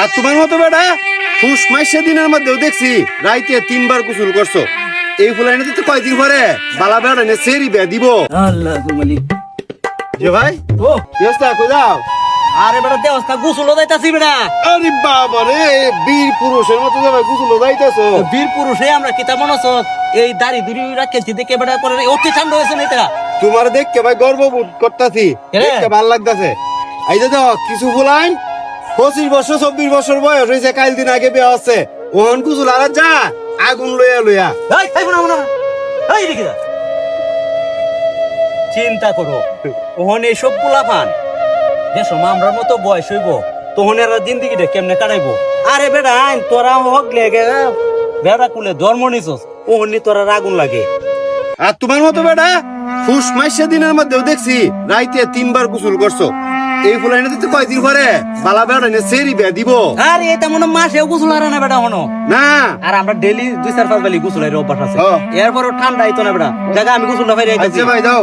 আর তোমার মতো বেটা ফুস মাসে দিনের মধ্যেও দেখছি রাইতে 3 বার গোসল করছো। এই ফুলাইনে তো কয়দিন পরে বালা বেড়া নে সেরি বে দিব। আল্লাহ মালিক যে ভাই ও ব্যস্তা কই যাও? আরে বেটা দেওস্তা গোসল যাইতাছি বেটা। আরে বাবা রে, বীর পুরুষের মতো যাবে গোসল যাইতেছো। বীর পুরুষে আমরা কিতা মনস এই দাড়ি দুড়ি রাখেছি দেখে বেটা করে অতি ঠান্ডা হয়েছে না এটা। তোমার দেখকে ভাই গর্ববোধ করতাছি, দেখতে ভাল লাগতাছে। এই যে দাও কিছু ফুলাইন 25 বছর 24 বছর বয়স হয়েছে, কাল দিন আগে বিয়ে হচ্ছে, ওহন গোসল আর যা আগুন লইয়া লইয়া। এই খাইব না না এই দেখি না চিন্তা করো ওহন এই সব পোলাপান যে সময় আমরার মতো বয়স হইব তখন এরা জিন্দিগিটা কেমনে কাটাইবো। আরে বেটা আইন তোরা হক লেগে বেড়া কুলে ধর্ম নিছস ওহন নি তোরা আগুন লাগে। আর তোমার মতো বেটা ফুস মাসে দিনের মধ্যেও দেখছি রাইতে 3 বার গোসল করছো। এই ফুলাইনে তো কয়দিন পরে বালা বেড়া নে সেরি বে দিব। আরে এটা মনে মাসেও গোসল হারে না বেটা হনো না আর আমরা ডেইলি 2-4-5 বেলি গোসলের অভ্যাস আছে। ও। এরপরও ঠান্ডা আইতো না বেটা দেখা আমি গোসলটা ফাইরে আচ্ছা ভাই দাও।